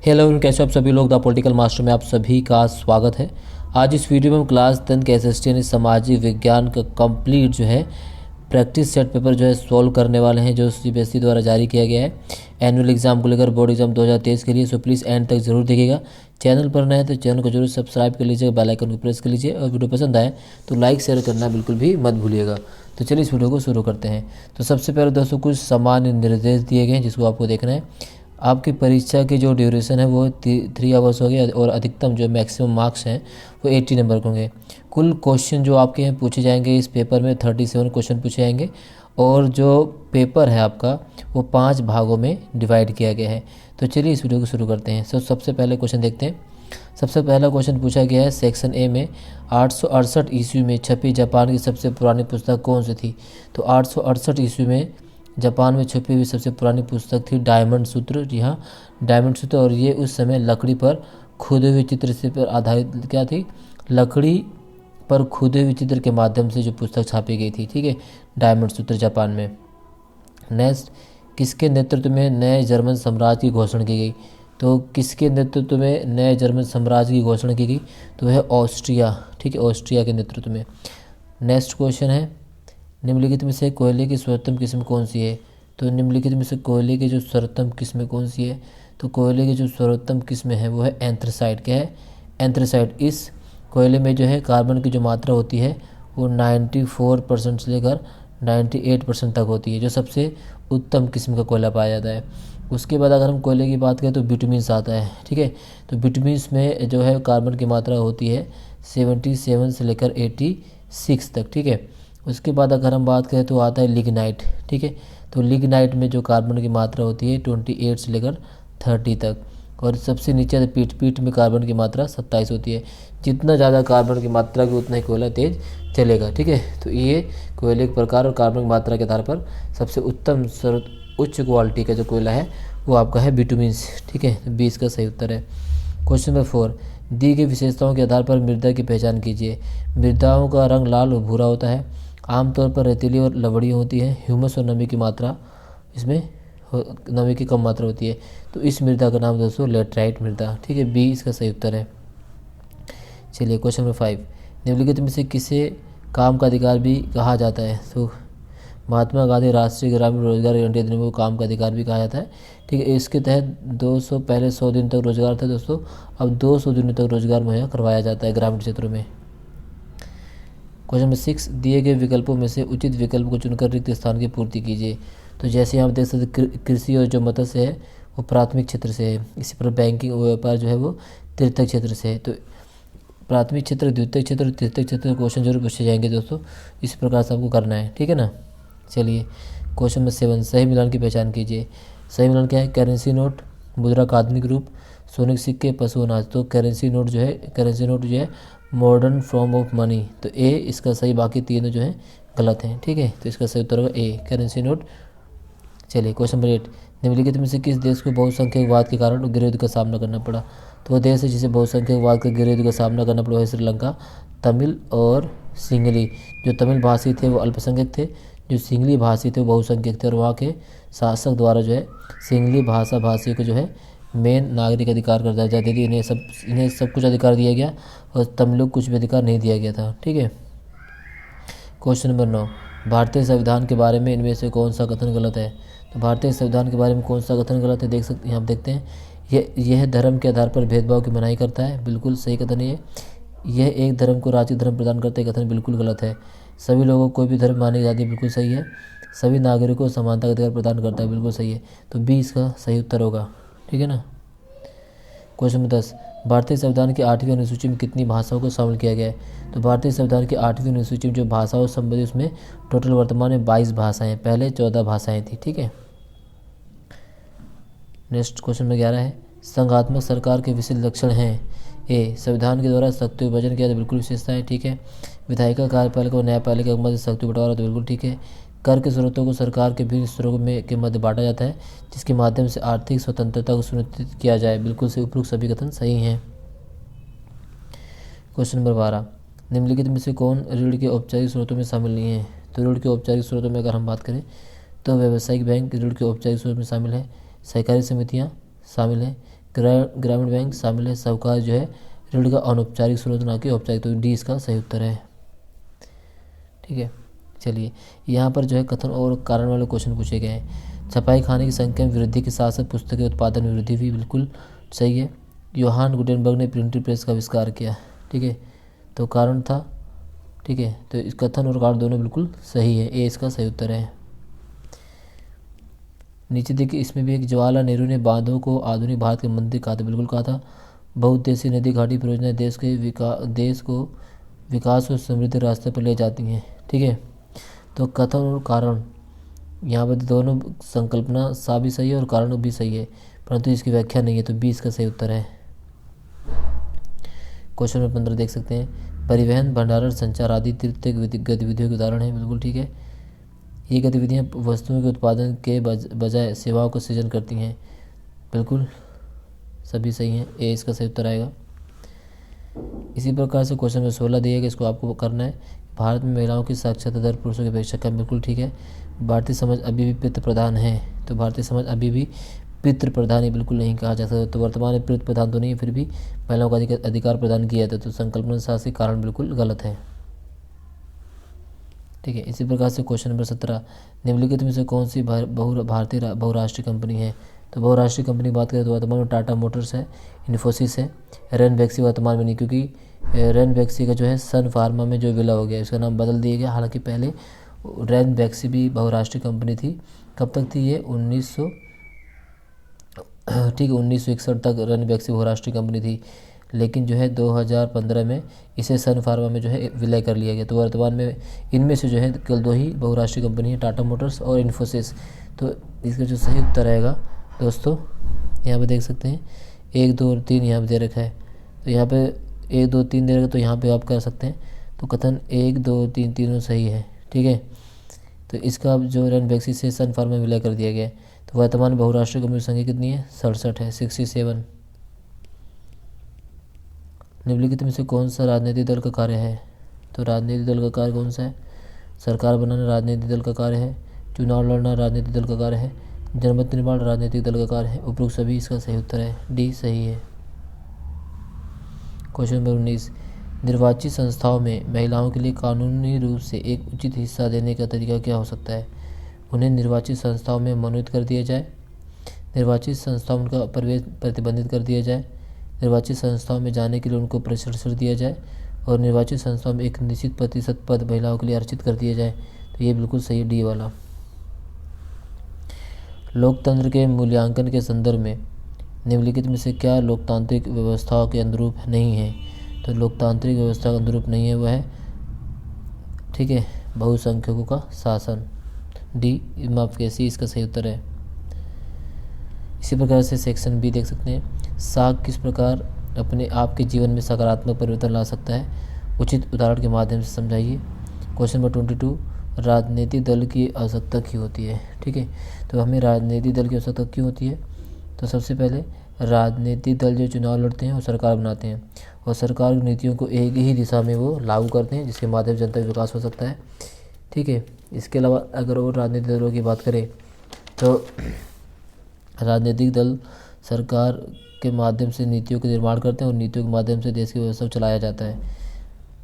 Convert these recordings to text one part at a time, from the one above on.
Hello everyone, कैसे हो आप सभी लोग। द पॉलिटिकल मास्टर में आप सभी का स्वागत है। आज इस वीडियो में हम क्लास 10 के एसएसटी यानी सामाजिक विज्ञान का कंप्लीट जो है प्रैक्टिस सेट पेपर जो है सॉल्व करने वाले हैं, जो सीबीएसई द्वारा जारी किया गया है एनुअल एग्जाम को लेकर, बोर्ड एग्जाम 2023 के लिए। सो प्लीज़ एंड तक जरूर देखिएगा। चैनल पर नए हैं तो चैनल को जरूर सब्सक्राइब कर लीजिएगा, बेल आइकन को प्रेस कर लीजिए और वीडियो पसंद आए तो लाइक शेयर करना बिल्कुल भी मत भूलिएगा। तो चलिए इस वीडियो को शुरू करते हैं। तो सबसे पहले दोस्तों कुछ सामान्य निर्देश दिए गए हैं जिसको आपको देखना है। आपकी परीक्षा की जो ड्यूरेशन है वो 3 आवर्स हो गए और अधिकतम जो मैक्सिमम मार्क्स हैं वो 80 नंबर के होंगे। कुल क्वेश्चन जो आपके हैं पूछे जाएंगे इस पेपर में 37 क्वेश्चन पूछे जाएंगे और जो पेपर है आपका वो 5 भागों में डिवाइड किया गया है। तो चलिए इस वीडियो को शुरू करते हैं। सबसे पहले क्वेश्चन देखते हैं। सबसे पहला क्वेश्चन पूछा गया है सेक्शन ए में 868 ईस्वी में छपी जापान की सबसे पुरानी पुस्तक कौन सी थी। तो 868 ईस्वी में जापान में छपी हुई सबसे पुरानी पुस्तक थी डायमंड सूत्र। जी हाँ, डायमंड सूत्र। और ये उस समय लकड़ी पर खुदे हुए चित्र से पर आधारित क्या थी, लकड़ी पर खुदे हुए चित्र के माध्यम से जो पुस्तक छापी गई थी। ठीक है, डायमंड सूत्र जापान में। नेक्स्ट, किसके नेतृत्व में नए जर्मन साम्राज्य की घोषणा की गई। तो किसके नेतृत्व में नए जर्मन साम्राज्य की घोषणा की गई, तो है ऑस्ट्रिया। ठीक है, ऑस्ट्रिया के नेतृत्व में। नेक्स्ट क्वेश्चन है निम्नलिखित में से कोयले की सर्वोत्तम किस्म कौन सी है। तो निम्नलिखित में से कोयले की जो सर्वोत्तम किस्म कौन सी है, तो कोयले की जो सर्वोत्तम किस्म है वो है एंथ्रासाइट। क्या है, एंथ्रासाइट। इस कोयले में जो है कार्बन की जो मात्रा होती है वो 94% से लेकर 98% तक होती है, जो सबसे उत्तम किस्म का कोयला पाया जाता है। उसके बाद अगर हम कोयले की बात करें तो विटामिन्स आता है। ठीक है, तो विटामिन्स में जो है कार्बन की मात्रा होती है 77 से लेकर 86 तक। ठीक है, उसके बाद अगर हम बात करें तो आता है लिग्नाइट। ठीक है, तो लिग्नाइट में जो कार्बन की मात्रा होती है 28 से लेकर 30 तक। और सबसे नीचे पीठ में कार्बन की मात्रा 27 होती है। जितना ज़्यादा कार्बन की मात्रा की उतना ही कोयला तेज चलेगा। ठीक है, तो ये कोयले के प्रकार और कार्बन की मात्रा के आधार पर सबसे उत्तम उच्च क्वालिटी का जो कोयला है वो आपका है बिटुमिन्स। ठीक है, 20 का सही उत्तर है। क्वेश्चन नंबर 4, दी गई विशेषताओं के आधार पर मृदा की पहचान कीजिए। मृदाओं का रंग लाल और भूरा होता है, आमतौर पर रेतीली और लवड़ी होती है, ह्यूमस और नमी की मात्रा इसमें नमी की कम मात्रा होती है। तो इस मृदा का नाम दोस्तों लेटराइट मृदा। ठीक है, बी इसका सही उत्तर है। चलिए क्वेश्चन नंबर 5, निम्नलिखित में से किसे काम का अधिकार भी कहा जाता है। तो महात्मा गांधी राष्ट्रीय ग्रामीण रोजगार गारंटी अधिनियम को काम का अधिकार भी कहा जाता है। ठीक है, इसके तहत 200 पहले 100 दिन तक रोजगार था दोस्तों, अब 200 दिनों तक रोजगार मुहैया करवाया जाता है ग्रामीण क्षेत्रों में। क्वेश्चन नंबर 6, दिए गए विकल्पों में से उचित विकल्प को चुनकर रिक्त स्थान की पूर्ति कीजिए। तो जैसे आप देख सकते कृषि और जो मत्स्य है वो प्राथमिक क्षेत्र से है, इसी पर बैंकिंग और व्यापार जो है वो तृतीयक क्षेत्र से है। तो प्राथमिक क्षेत्र, द्वितीय क्षेत्र और तृतीय क्षेत्र के क्वेश्चन जरूर पूछे जाएंगे दोस्तों, इस प्रकार से आपको करना है। ठीक है ना। चलिए क्वेश्चन नंबर 7, सही मिलान की पहचान कीजिए। सही मिलान क्या है, करेंसी नोट, मुद्रा का आधुनिक रूप, सोने के सिक्के, पशु अनाज। तो करेंसी नोट जो है मॉडर्न फॉर्म ऑफ मनी। तो ए इसका सही, बाकी तीनों जो है गलत हैं। ठीक है, तो इसका सही उत्तर होगा ए, करेंसी नोट। चलिए क्वेश्चन नंबर 8, निम्नलिखित में से किस देश को बहुसंख्यकवाद के कारण गृहयुद्ध का सामना करना पड़ा। तो वो देश है जिसे बहुसंख्यकवाद के गृहयुद्ध का सामना करना पड़ा है श्रीलंका। तमिल और सिंगली, जो तमिल भाषी थे वो अल्पसंख्यक थे, जो सिंगली भाषी थे वो बहुसंख्यक थे। और वहाँ के शासक द्वारा जो है सिंगली भाषी को जो है मेन नागरिक अधिकार कर दर्जा दे दी, इन्हें सब कुछ अधिकार दिया गया और तमिलों को कुछ भी अधिकार नहीं दिया गया था। ठीक है। क्वेश्चन नंबर 9, भारतीय संविधान के बारे में इनमें से कौन सा कथन गलत है। तो भारतीय संविधान के बारे में कौन सा कथन गलत है, देख सकते हैं, आप देखते हैं। यह धर्म के आधार पर भेदभाव की मनाही करता है, बिल्कुल सही कथन है। यह एक धर्म को राष्ट्रीय धर्म प्रदान करते कथन बिल्कुल गलत है। सभी लोगों को कोई भी धर्म माने जाती है, बिल्कुल सही है। सभी नागरिकों को समानता का अधिकार प्रदान करता है, बिल्कुल सही है। तो बी इसका सही उत्तर होगा। ठीक है ना। क्वेश्चन नंबर 10, भारतीय संविधान की 8वीं अनुसूची में कितनी भाषाओं को शामिल किया गया है। तो भारतीय संविधान की 8वीं अनुसूची में जो भाषाओं संबंधित उसमें टोटल वर्तमान में 22 भाषाएं, पहले 14 भाषाएं थी। ठीक है। नेक्स्ट क्वेश्चन नंबर 11 है, संघात्मक सरकार के विशिष्ट लक्षण हैं। ए, संविधान के द्वारा शक्ति विभाजन किया तो बिल्कुल विशेषता है। ठीक है। विधायिका, कार्यपालिका और न्यायपालिका के मध्य शक्ति बंटवारा तो बिल्कुल ठीक है। कर के स्रोतों को सरकार के विभिन्न स्रोतों में के मध्य बांटा जाता है जिसके माध्यम से आर्थिक स्वतंत्रता को सुनिश्चित किया जाए, बिल्कुल से उपरोक्त सभी कथन सही हैं। क्वेश्चन नंबर 12, निम्नलिखित में से कौन ऋण के औपचारिक स्रोतों में शामिल नहीं है। तो ऋण के औपचारिक स्रोतों में अगर हम बात करें तो व्यावसायिक बैंक ऋण के औपचारिक स्रोतों में शामिल है, सहकारी समितियाँ शामिल हैं, ग्रामीण बैंक शामिल है। साहूकार जो है ऋण का अनौपचारिक स्रोत ना कि औपचारिक, तो डी इसका सही उत्तर है। ठीक है, चलिए यहाँ पर जो है कथन और कारण वाले क्वेश्चन पूछे गए हैं। छपाई खाने की संख्या में वृद्धि के साथ साथ पुस्तक के उत्पादन में वृद्धि भी बिल्कुल सही है। योहान गुटेनबर्ग ने प्रिंटिंग प्रेस का आविष्कार किया। ठीक है, तो कारण था। ठीक है, तो इस कथन और कारण दोनों बिल्कुल सही है, ए इसका सही उत्तर है। नीचे देखिए, इसमें भी एक जवाहरलाल नेहरू ने बांधों को आधुनिक भारत के मंदिर कहा था, बिल्कुल कहा था। बहुउद्देशीय नदी घाटी परियोजनाएं देश को विकास और समृद्धि रास्ते पर ले जाती हैं। ठीक है, तो कथन और कारण यहाँ पर दोनों संकल्पना सा भी सही है और कारण भी सही है, परंतु इसकी व्याख्या नहीं है, तो बी इसका सही उत्तर है। क्वेश्चन नंबर 15 देख सकते हैं। परिवहन, भंडारण, संचार आदि तृतीय गतिविधियों के उदाहरण है, बिल्कुल ठीक है। ये गतिविधियाँ वस्तुओं के उत्पादन के बजाय सेवाओं का सृजन करती हैं, बिल्कुल सभी सही हैं, ए इसका सही उत्तर आएगा। इसी प्रकार से क्वेश्चन नंबर 16 दिया गया, इसको आपको करना है। भारत में महिलाओं की साक्षरता दर पुरुषों की अपेक्षा कम, बिल्कुल ठीक है। भारतीय समाज अभी भी पितृ प्रधान है, तो भारतीय समाज अभी भी पितृ प्रधान ही बिल्कुल नहीं कहा जा सकता। तो वर्तमान में पितृ प्रधान तो नहीं है, फिर भी महिलाओं को अधिकार प्रदान किया था, तो संकल्पना शासी कारण बिल्कुल गलत है। ठीक है, इसी प्रकार से क्वेश्चन नंबर 17, निम्नलिखित में से कौन सी भारतीय बहुराष्ट्रीय कंपनी है? तो बहुराष्ट्रीय कंपनी की बात करें तो वर्तमान में टाटा मोटर्स है, इन्फोसिस है, रैनबैक्सी वर्तमान में नहीं, क्योंकि रैनबैक्सी का जो है सन फार्मा में जो विलय हो गया, इसका नाम बदल दिया गया। हालांकि पहले रैनबैक्सी भी बहुराष्ट्रीय कंपनी थी। कब तक थी ये? 1961 तक रैनबैक्सी बहुराष्ट्रीय कंपनी थी, लेकिन जो है 2015 में इसे सन फार्मा में जो है विलय कर लिया गया। तो वर्तमान में इनमें से जो है केवल दो ही बहुराष्ट्रीय कंपनी है, टाटा मोटर्स और इन्फोसिस। तो इसका जो सही उत्तर आएगा दोस्तों, यहाँ पे देख सकते हैं 1, 2 और 3 यहाँ पे दे रखा है। तो यहाँ पे 1, 2, 3 दे रखा, तो यहाँ पे आप कर सकते हैं। तो कथन 1, 2, 3 तीनों सही है। ठीक है, तो इसका जो रैनबैक्सी से सन फार्मा में विलय कर दिया गया है। तो वर्तमान में बहुराष्ट्रीय कंपनी की संख्या कितनी है? 67 है, 67। निम्नलिखित में से कौन सा राजनीतिक दल का कार्य है? तो राजनीतिक दल का कार्य कौन सा है? सरकार बनाना राजनीतिक दल का कार्य है, चुनाव लड़ना राजनीतिक दल का कार्य है, जनमत निर्माण राजनीतिक दल का कार्य है। उपरोक्त सभी इसका सही उत्तर है, डी सही है। क्वेश्चन नंबर 19, निर्वाचित संस्थाओं में महिलाओं के लिए कानूनी रूप से एक उचित हिस्सा देने का तरीका क्या हो सकता है? उन्हें निर्वाचित संस्थाओं में मनोनीत कर दिया जाए, निर्वाचित संस्थाओं में उनका प्रवेश प्रतिबंधित कर दिया जाए, निर्वाचित संस्थाओं में जाने के लिए उनको प्रशिक्षण दिया जाए, और निर्वाचित संस्थाओं में एक निश्चित प्रतिशत पद महिलाओं के लिए आरक्षित कर दिया जाए। तो ये बिल्कुल सही है, डी वाला। लोकतंत्र के मूल्यांकन के संदर्भ में निम्नलिखित में से क्या लोकतांत्रिक व्यवस्थाओं के अनुरूप नहीं है? तो लोकतांत्रिक व्यवस्था के अनुरूप नहीं है वह है, ठीक है, बहुसंख्यकों का शासन, डी माफ कैसी इसका सही उत्तर है। इसी प्रकार से सेक्शन बी देख सकते हैं, साग किस प्रकार अपने आप के जीवन में सकारात्मक परिवर्तन ला सकता है? उचित उदाहरण के माध्यम से समझाइए। क्वेश्चन नंबर 22, राजनीतिक दल की आवश्यकता क्यों होती है? ठीक है, तो हमें राजनीतिक दल की आवश्यकता क्यों होती है? तो सबसे पहले राजनीतिक दल जो चुनाव लड़ते हैं वो सरकार बनाते हैं, और सरकार की नीतियों को एक ही दिशा में वो लागू करते हैं, जिसके माध्यम से जनता का विकास हो सकता है। ठीक है, इसके अलावा अगर और राजनीतिक दलों की बात करें तो राजनीतिक दल सरकार के माध्यम से नीतियों के निर्माण करते हैं, और नीतियों के माध्यम से देश की व्यवस्था चलाया जाता है।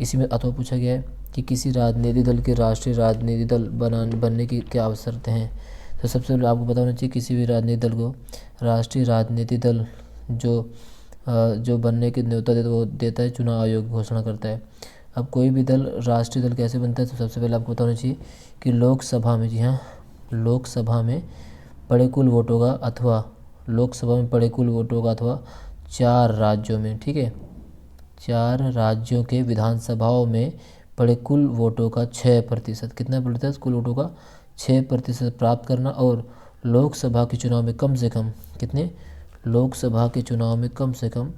इसी में अथवा पूछा गया है कि किसी राजनीतिक दल के राष्ट्रीय राजनीतिक दल बनने की क्या आवश्यकता है? तो सबसे पहले आपको पता होना चाहिए किसी भी राजनीतिक दल को राष्ट्रीय राजनीतिक दल जो बनने की न्योता देता है चुनाव आयोग घोषणा करता है। अब कोई भी दल राष्ट्रीय दल कैसे बनता है? तो सबसे पहले आपको पता होना चाहिए कि लोकसभा में, जी हाँ, लोकसभा में पड़े कुल वोटों का अथवा लोकसभा में पड़े कुल वोटों का अथवा 4 राज्यों में, ठीक है, 4 राज्यों के विधानसभाओं में पड़े कुल वोटों का 6%, कितना प्रतिशत? कुल वोटों का 6% प्राप्त करना, और लोकसभा के चुनाव में कम से कम कितने? लोकसभा के चुनाव में कम से कम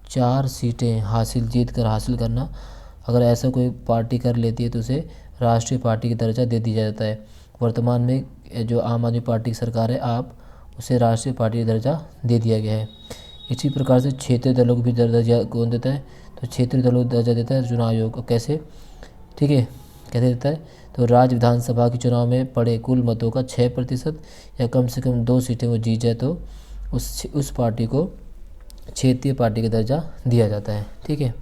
4 सीटें हासिल करना। अगर ऐसा कोई पार्टी कर लेती है तो उसे राष्ट्रीय पार्टी का दर्जा दे दिया जाता है। वर्तमान में जो आम आदमी पार्टी की सरकार है, आप उसे राष्ट्रीय पार्टी का दर्जा दे दिया गया है। इसी प्रकार से क्षेत्रीय दलों को भी दर्जा कौन देता है? तो क्षेत्रीय दलों को दर्जा देता है चुनाव आयोग। कैसे? ठीक है, कैसे देता है? तो राज्य विधानसभा के चुनाव में पड़े कुल मतों का 6% या कम से कम 2 सीटें वो जीत जाए तो उस पार्टी को क्षेत्रीय पार्टी का दर्जा दिया जाता है। ठीक है,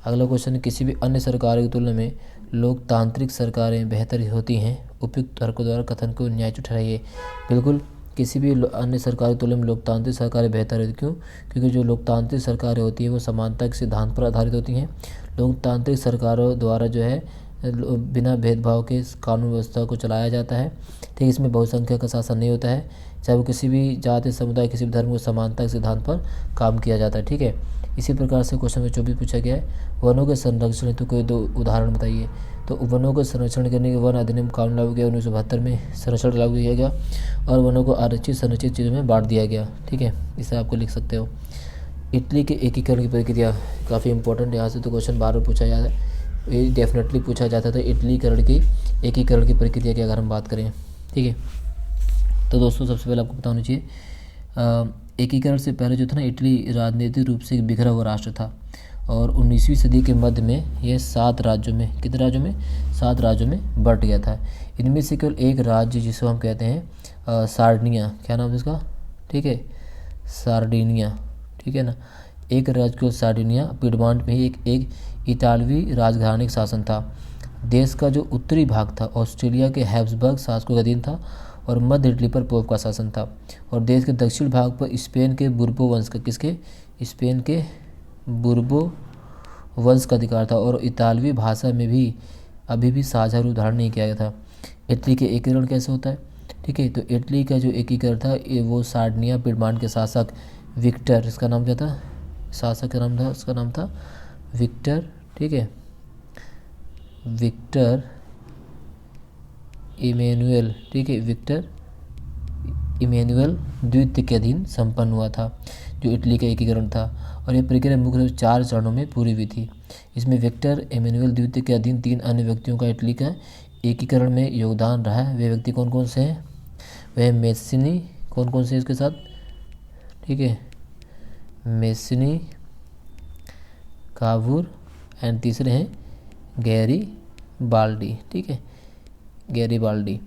अगला क्वेश्चन, किसी भी अन्य सरकारों की तुलना में लोकतांत्रिक सरकारें बेहतर होती हैं, उपयुक्त तर्कों द्वारा कथन को न्याययुक्त ठहराइए। बिल्कुल, किसी भी अन्य सरकारों की तुलना में लोकतांत्रिक सरकारें बेहतर होती, क्यों? क्योंकि जो लोकतांत्रिक सरकारें होती हैं वो समानता के सिद्धांत पर आधारित होती हैं। लोकतांत्रिक सरकारों द्वारा जो है बिना भेदभाव के कानून व्यवस्था को चलाया जाता है। ठीक है, इसमें बहुसंख्यक का शासन नहीं होता है, चाहे वो किसी भी जाति, समुदाय, किसी भी धर्म को समानता के सिद्धांत पर काम किया जाता है। ठीक है, इसी प्रकार से क्वेश्चन नंबर 24 पूछा गया है, वनों के संरक्षण हेतु कोई 2 उदाहरण बताइए। तो वनों को संरक्षण करने के वन अधिनियम कानून लागू किया 1972 में, संरक्षण लागू किया गया और वनों को आरक्षित संरक्षित चीज़ों में बांट दिया गया। ठीक है, इसे आपको लिख सकते हो। इटली के एकीकरण की प्रक्रिया काफ़ी इंपॉर्टेंट, यहाँ से तो क्वेश्चन बार बार पूछा जाता है, ये डेफिनेटली पूछा जाता था इटलीकरण की एकीकरण की प्रक्रिया की अगर हम बात करें। ठीक है, तो दोस्तों सबसे पहले आपको पता होना चाहिए एकीकरण से पहले जो था ना, इटली राजनीतिक रूप से एक बिखरा हुआ राष्ट्र था और 19वीं सदी के मध्य में यह 7 राज्यों में, कितने राज्यों में? 7 राज्यों में बंट गया था। इनमें से केवल एक राज्य जिसको हम कहते हैं सार्डिनिया, क्या नाम है इसका? ठीक है, सार्डिनिया। ठीक है ना, एक राज्य केवल सार्डिनिया पिडमांट में ही एक इटालवी राजघराने का शासन था। देश का जो उत्तरी भाग था ऑस्ट्रेलिया के हैब्सबर्ग शासकों का अधीन था और मध्य इटली पर पोप का शासन था और देश के दक्षिण भाग पर स्पेन के बुर्बो वंश का, किसके? स्पेन के बुर्बो वंश का अधिकार था और इतालवी भाषा में भी अभी भी साझा रूप धारण नहीं किया गया था। इटली के एकीकरण कैसे होता है? ठीक है, तो इटली का जो एकीकरण था वो सार्डिनिया पिडमांट के शासक विक्टर, इसका नाम क्या था? शासक का नाम था, उसका नाम था विक्टर। ठीक है, विक्टर इमैनुअल। ठीक है, विक्टर इमैनुअल द्वितीय के अधीन संपन्न हुआ था जो इटली का एकीकरण था और यह प्रक्रिया मुख्य रूप से 4 चरणों में पूरी हुई थी। इसमें विक्टर इमैनुअल द्वितीय के अधीन 3 अन्य व्यक्तियों का इटली का एकीकरण में योगदान रहा है। वे व्यक्ति कौन कौन से हैं? वह मेस्सिनी, कौन कौन से इसके साथ? ठीक है, मेस्सिनी, कावूर एंड तीसरे हैं गैरीबाल्डी। ठीक है, गैरीबाल्डी।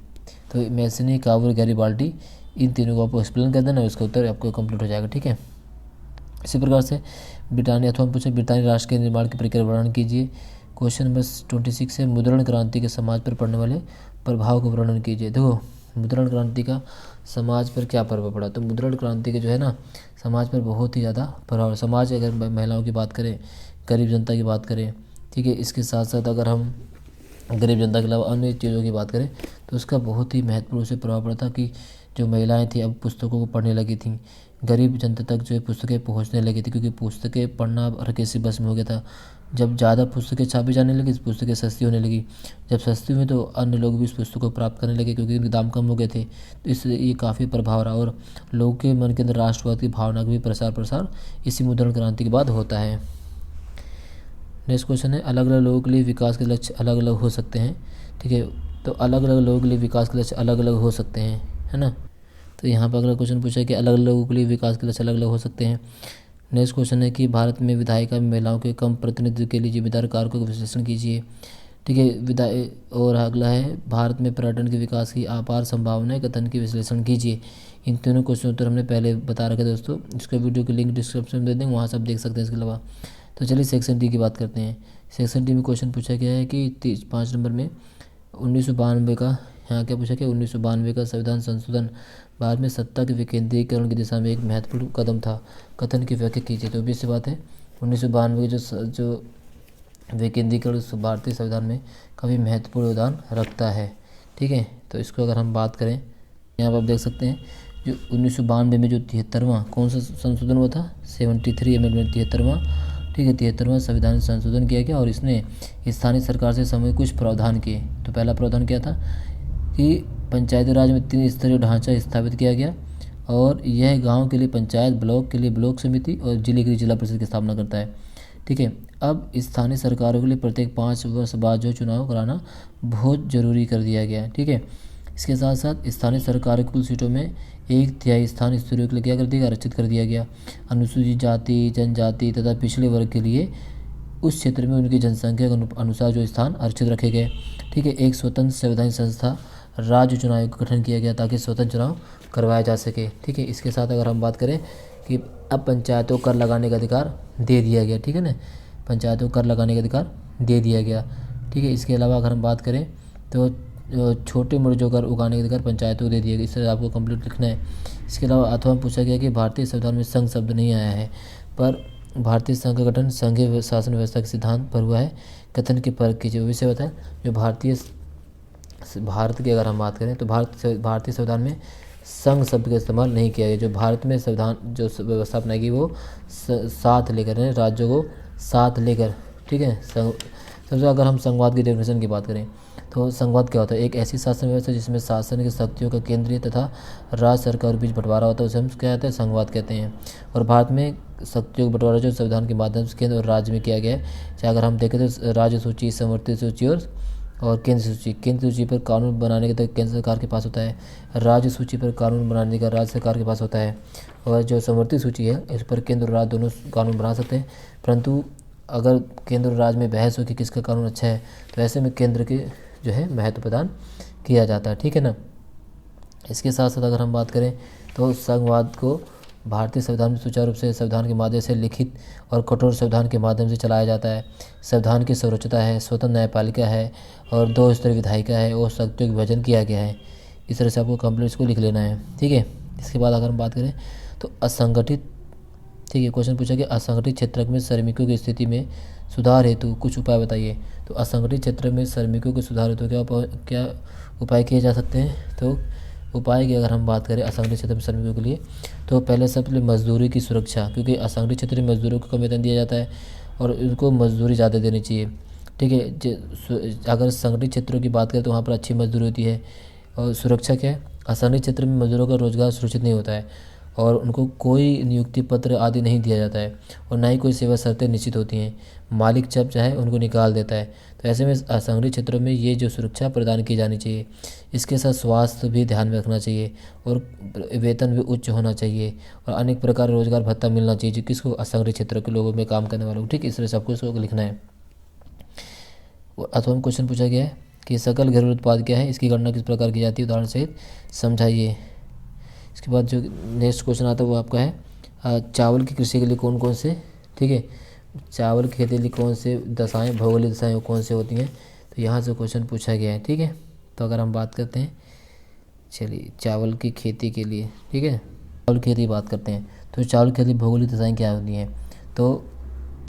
तो मेस्सिनी, कावूर, गैरीबाल्डी, इन तीनों को आपको एक्सप्लेन कर देना, उसका उत्तर आपको कंप्लीट हो जाएगा। ठीक है, इसी प्रकार से ब्रिटानिया, अथवा हम पूछे ब्रिटानिया राष्ट्र के निर्माण की प्रक्रिया वर्णन कीजिए। क्वेश्चन नंबर 26 है, मुद्रण क्रांति के समाज पर पड़ने वाले प्रभाव को वर्णन कीजिए। देखो, मुद्रण क्रांति का समाज पर क्या प्रभाव पड़ा? तो मुद्रण क्रांति के जो है ना, समाज पर बहुत ही ज़्यादा प्रभाव। समाज, अगर महिलाओं की बात करें, गरीब जनता की बात करें, ठीक है, इसके साथ साथ अगर हम गरीब जनता के अलावा अन्य चीज़ों की बात करें तो उसका बहुत ही महत्वपूर्ण से प्रभाव पड़ा था कि जो महिलाएं थी अब पुस्तकों को पढ़ने लगी थी, गरीब जनता तक जो है पुस्तकें पहुंचने लगी थी, क्योंकि पुस्तकें पढ़ना हर किसी बस में हो गया था। जब ज़्यादा पुस्तकें छापी जाने लगी, पुस्तकें सस्ती होने लगी, जब सस्ती हुई तो अन्य लोग भी इस पुस्तक को प्राप्त करने लगे क्योंकि इनके दाम कम हो गए थे। तो इससे ये काफ़ी प्रभाव रहा और लोगों के मन के अंदर राष्ट्रवाद की भावना का भी प्रसार इसी मुद्रण क्रांति के बाद होता है। नेक्स्ट क्वेश्चन है, अलग अलग लोगों के लिए विकास के लक्ष्य अलग अलग हो सकते हैं। ठीक है, तो अलग अलग लोगों के लिए विकास के लक्ष्य अलग अलग हो सकते हैं, है ना। तो यहाँ पर अगला क्वेश्चन पूछा है कि अलग अलग लोगों के लिए विकास के लक्ष्य अलग अलग हो सकते हैं। नेक्स्ट क्वेश्चन है कि भारत में विधायिका महिलाओं के कम प्रतिनिधित्व के लिए जिम्मेदार कारकों का विश्लेषण कीजिए। ठीक है, और अगला है, भारत में पर्यटन के विकास की अपार संभावनाएं, कथन की विश्लेषण कीजिए। इन तीनों क्वेश्चन उत्तर हमने पहले बता रखे दोस्तों, इसका वीडियो की लिंक डिस्क्रिप्शन में दे देंगे, वहाँ से आप देख सकते हैं। इसके अलावा तो चलिए सेक्शन डी की बात करते हैं। सेक्शन डी में क्वेश्चन पूछा गया है कि 5 नंबर में 1992 का, यहाँ क्या पूछा गया, 1992 का संविधान संशोधन भारत में सत्ता के विकेंद्रीकरण की दिशा में एक महत्वपूर्ण कदम था, कथन की व्याख्या कीजिए। तो obvious सी बात है, 1992 के जो विकेंद्रीकरण भारतीय संविधान में काफ़ी महत्वपूर्ण योगदान रखता है। ठीक है, तो इसको अगर हम बात करें, यहाँ पर आप देख सकते हैं जो 1992 में जो 73वां कौन सा संशोधन हुआ था, 73 अमेंडमेंट, 73वां। ठीक है, 73वां संविधान संशोधन किया गया और इसने स्थानीय सरकार से संबंधित कुछ प्रावधान किए। तो पहला प्रावधान क्या था कि पंचायती राज में 3 स्तरीय ढांचा स्थापित किया गया और यह गांव के लिए पंचायत, ब्लॉक के लिए ब्लॉक समिति और जिले के लिए जिला परिषद की स्थापना करता है। ठीक है, अब स्थानीय सरकारों के लिए प्रत्येक 5 वर्ष बाद जो चुनाव कराना बहुत ज़रूरी कर दिया गया है। ठीक है, इसके साथ साथ स्थानीय सरकार की कुल सीटों में 1/3 स्थानीय स्तरों के लिए क्या कर दिया, आरक्षित कर दिया गया। अनुसूचित जाति, जनजाति तथा पिछड़े वर्ग के लिए उस क्षेत्र में उनकी जनसंख्या के अनुसार जो स्थान आरक्षित रखे गए। ठीक है, एक स्वतंत्र संवैधानिक संस्था राज्य चुनाव आयोग का गठन किया गया ताकि स्वतंत्र चुनाव करवाया जा सके। ठीक है, इसके साथ अगर हम बात करें कि अब पंचायतों को कर लगाने का अधिकार दे दिया गया। ठीक है ना, पंचायतों को कर लगाने का अधिकार दे दिया गया। ठीक है, इसके अलावा अगर हम बात करें तो छोटे मोटे जो कर उगाने का अधिकार पंचायतों को दे दिया गया। इससे आपको कंप्लीट लिखना है। इसके अलावा अथवा पूछा गया कि भारतीय संविधान में संघ शब्द नहीं आया है, पर भारतीय संघ का गठन संघीय शासन व्यवस्था के सिद्धांत पर हुआ है। कथन के परख कीजिए। विषय बताएं जो भारत की अगर हम बात करें तो भारतीय संविधान में संघ शब्द का इस्तेमाल नहीं किया गया। जो भारत में संविधान जो व्यवस्था अपनाई गई वो साथ लेकर राज्यों को साथ लेकर। ठीक है, सबसे अगर हम संघवाद की डेफिनेशन की बात करें तो संघवाद क्या होता है? एक ऐसी शासन व्यवस्था जिसमें शासन की शक्तियों का केंद्रीय तथा राज्य सरकार के बीच बंटवारा होता है, उसे हम क्या कहते हैं? संघवाद कहते हैं। और भारत में शक्तियों का बंटवारा जो संविधान के माध्यम से केंद्र और राज्य में किया गया है। चाहे अगर हम देखें तो राज्य सूची, समवर्ती सूची और केंद्र सूची। केंद्र सूची पर कानून बनाने का केंद्र सरकार के पास होता है। राज्य सूची पर कानून बनाने का राज्य सरकार के पास होता है। और जो समवर्ती सूची है इस पर केंद्र और राज्य दोनों कानून बना सकते हैं। परंतु अगर केंद्र और राज्य में बहस हो कि किसका कानून अच्छा है तो ऐसे में केंद्र के जो है महत्व प्रदान किया जाता है। ठीक है ना। इसके साथ साथ अगर हम बात करें तो संघवाद को भारतीय संविधान में सुचारू रूप से संविधान के माध्यम से लिखित और कठोर संविधान के माध्यम से चलाया जाता है। संविधान की सर्वोच्चता है, स्वतंत्र न्यायपालिका है और 2 स्तरीय विधायिका है और शक्तियों का विभाजन किया गया है। इस तरह से आपको कंप्लीट इसको लिख लेना है। ठीक है, इसके बाद अगर हम बात करें तो असंगठित, ठीक है, क्वेश्चन पूछा कि असंगठित क्षेत्र में श्रमिकों की स्थिति में सुधार हेतु कुछ उपाय बताइए। तो असंगठित क्षेत्र में श्रमिकों के सुधार हेतु क्या उपाय किए जा सकते हैं? तो उपाय की अगर हम बात करें असंगठित क्षेत्र में श्रमिकों के लिए तो पहले सबसे पहले मजदूरी की सुरक्षा, क्योंकि असंगठित क्षेत्र में मजदूरों को कम वेतन दिया जाता है और उनको मजदूरी ज़्यादा देनी चाहिए। ठीक है, अगर संगठित क्षेत्रों की बात करें तो वहाँ पर अच्छी मजदूरी होती है। और सुरक्षा क्या है? असंगठित क्षेत्र में मजदूरों का रोजगार सुरक्षित नहीं होता है और उनको कोई नियुक्ति पत्र आदि नहीं दिया जाता है और ना ही कोई सेवा शर्तें निश्चित होती हैं। मालिक जब चाहे उनको निकाल देता है। तो ऐसे में असंगठित क्षेत्रों में ये जो सुरक्षा प्रदान की जानी चाहिए। इसके साथ स्वास्थ्य भी ध्यान में रखना चाहिए और वेतन भी उच्च होना चाहिए और अनेक प्रकार रोजगार भत्ता मिलना चाहिए जो किसको? असंगठित क्षेत्र के लोगों में काम करने वालों को। ठीक, इस तरह से आपको इसको लिखना है। अथवा क्वेश्चन पूछा गया है कि सकल घरेलू उत्पाद क्या है, इसकी गणना किस प्रकार की जाती है, उदाहरण सहित समझाइए। इसके बाद जो नेक्स्ट क्वेश्चन आता है वो आपका है चावल की कृषि के लिए कौन कौन से, ठीक है, चावल की खेती के लिए कौन से दशाएं, भौगोलिक दशाएं कौन से होती हैं, तो यहाँ से क्वेश्चन पूछा गया है। ठीक है, तो अगर हम बात करते हैं, चलिए चावल की खेती के लिए, ठीक है, चावल की खेती की बात करते हैं तो चावल की खेती भौगोलिक दशाएं क्या होती हैं? तो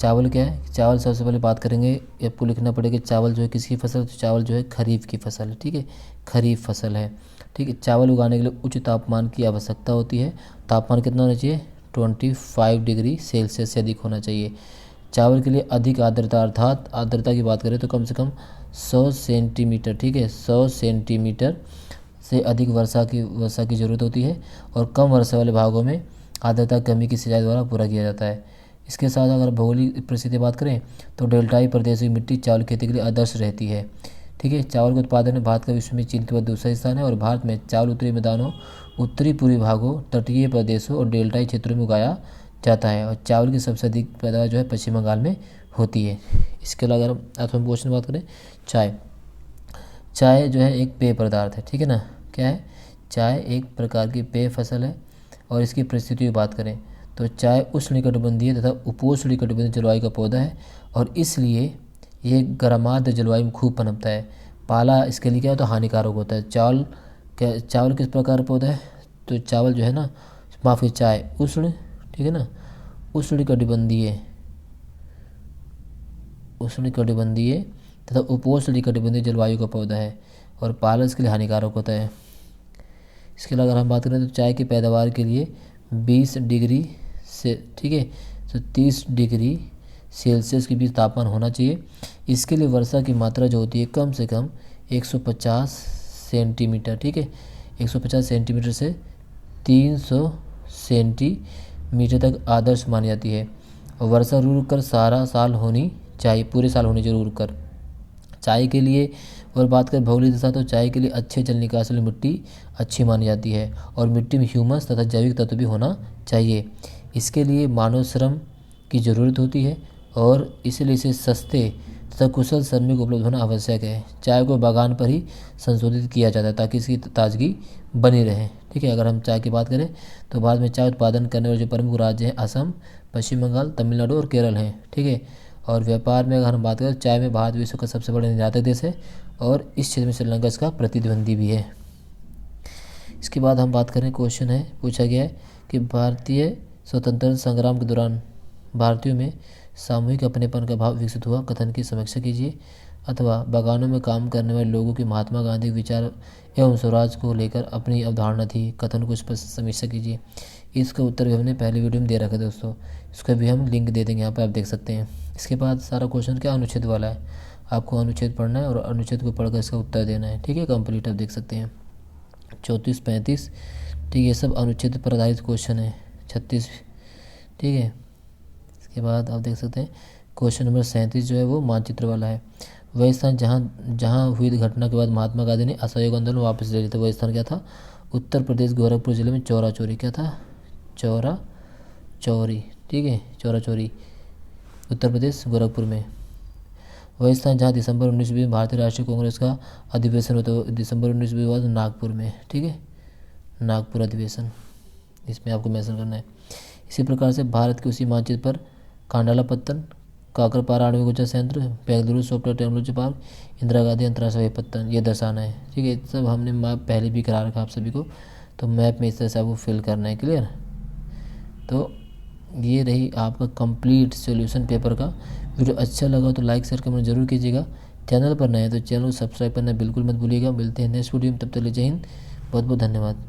चावल क्या है? चावल सबसे पहले बात करेंगे, आपको लिखना पड़ेगा चावल जो है किसकी फसल है? तो चावल जो है खरीफ की फसल है। ठीक है, खरीफ फसल है। ठीक है, चावल उगाने के लिए उच्च तापमान की आवश्यकता होती है। तापमान कितना होना चाहिए? 25 डिग्री सेल्सियस से अधिक होना चाहिए। चावल के लिए अधिक आर्द्रता, अर्थात आर्द्रता की बात करें तो कम से कम 100 सेंटीमीटर, ठीक है, 100 सेंटीमीटर से अधिक वर्षा की ज़रूरत होती है और कम वर्षा वाले भागों में आर्द्रता कमी की सिंचाई द्वारा पूरा किया जाता है। इसके साथ अगर भौगोलिक परिस्थिति बात करें तो डेल्टाई प्रदेश की मिट्टी चावल खेती के लिए आदर्श रहती है। ठीक है, चावल के उत्पादन में भारत का विश्व में चीन के बाद दूसरा स्थान है और भारत में चावल उत्तरी मैदानों, उत्तरी पूर्वी भागों, तटीय प्रदेशों और डेल्टाई क्षेत्रों में उगाया जाता है और चावल की सबसे अधिक पैदावार जो है पश्चिम बंगाल में होती है। इसके अलावा अगर हम क्वेश्चन बात करें चाय जो है एक पेय पदार्थ है। ठीक है ना, क्या है? चाय एक प्रकार की पेय फसल है और इसकी परिस्थिति की बात करें तो चाय उष्णकटिबंधीय तथा उपोष्णकटिबंधीय जलवायु का पौधा है और इसलिए ये गर्मार्द्र जलवायु में खूब पनपता है। पाला इसके लिए क्या होता है? हानिकारक होता है। चावल किस प्रकार का पौधा है? तो चावल जो है ना, माफ़ी, चाय उष्ण, ठीक है ना, उष्णकटिबंधीय तथा उपोष्णकटिबंधीय जलवायु का पौधा है और पाला इसके लिए हानिकारक होता है। इसके अलावा अगर हम बात करें तो चाय की पैदावार के लिए 20 डिग्री से, ठीक है, तो 30 डिग्री सेल्सियस के बीच तापमान होना चाहिए। इसके लिए वर्षा की मात्रा जो होती है कम से कम 150 सेंटीमीटर, ठीक है, 150 सेंटीमीटर से 300 सेंटीमीटर तक आदर्श मानी जाती है और वर्षा रुक कर सारा साल होनी चाहिए, पूरे साल होनी चाहिए रुक कर। चाय के लिए और बात करें भौगोलिक दशा तो चाय के लिए अच्छे जल निकास वाली मिट्टी अच्छी मानी जाती है और मिट्टी में ह्यूमस तथा जैविक तत्व भी होना चाहिए। इसके लिए मानव श्रम की ज़रूरत होती है और इसलिए इसे सस्ते तथा कुशल श्रमिक उपलब्ध होना आवश्यक है। चाय को बागान पर ही संशोधित किया जाता है ताकि इसकी ताजगी बनी रहे। ठीक है, अगर हम चाय की बात करें तो भारत में चाय उत्पादन करने वाले जो प्रमुख राज्य हैं असम, पश्चिम बंगाल, तमिलनाडु और केरल हैं। ठीक है, और व्यापार में अगर हम बात करें चाय में भारत विश्व का सबसे बड़ा निर्यातक देश है और इस क्षेत्र में श्रीलंका इसका प्रतिद्वंदी भी है। इसके बाद हम बात करें, क्वेश्चन है पूछा गया है कि भारतीय स्वतंत्रता संग्राम के दौरान भारतीयों में सामूहिक अपनेपन का भाव विकसित हुआ, कथन की समीक्षा कीजिए। अथवा बागानों में काम करने वाले लोगों की महात्मा गांधी विचार एवं स्वराज को लेकर अपनी अवधारणा थी, कथन को स्पष्ट समीक्षा कीजिए। इसका उत्तर भी हमने पहले वीडियो में दे रखा है दोस्तों, इसका भी हम लिंक दे देंगे, यहाँ पे आप देख सकते हैं। इसके बाद सारा क्वेश्चन क्या अनुच्छेद वाला है, आपको अनुच्छेद पढ़ना है और अनुच्छेद को पढ़कर इसका उत्तर देना है। ठीक है, कंप्लीट आप देख सकते हैं 34, 35। ठीक है, ये सब अनुच्छेद पर आधारित क्वेश्चन है। 36। ठीक है, इसके बाद आप देख सकते हैं क्वेश्चन नंबर 37 जो है वो मानचित्र वाला है। वह स्थान जहाँ हुई घटना के बाद महात्मा गांधी ने असहयोग आंदोलन वापस ले लिया था, वह स्थान क्या था? उत्तर प्रदेश गोरखपुर जिले में चौरा चौरी। क्या था? चौरा चौरी। ठीक है, चौरा चौरी उत्तर प्रदेश गोरखपुर में। वह स्थान जहाँ दिसंबर 1920 में भारतीय राष्ट्रीय कांग्रेस का अधिवेशन होता है, दिसंबर 1920 बाद नागपुर में। ठीक है, नागपुर अधिवेशन, इसमें आपको मेंशन करना है। इसी प्रकार से भारत के उसी मानचित्र पर कांडाला पत्तन, काकरपारा आणविक ऊर्जा संयंत्र, Bengaluru software technology park, Indira Gandhi अंतर्राष्ट्रीय पत्तन, ये दर्शाना है। ठीक है, सब हमने मैप पहले भी करा रखा आप सभी को, तो मैप में इस तरह से आपको फिल करना है। क्लियर? तो ये रही आपका कंप्लीट सॉल्यूशन पेपर का। वीडियो अच्छा लगा तो लाइक शेयर कमेंट जरूर कीजिएगा। चैनल पर नए हैं तो चैनल को सब्सक्राइब करना बिल्कुल मत भूलिएगा। मिलते हैं नेक्स्ट वीडियो में, तब तक के लिए जय हिंद, बहुत बहुत धन्यवाद।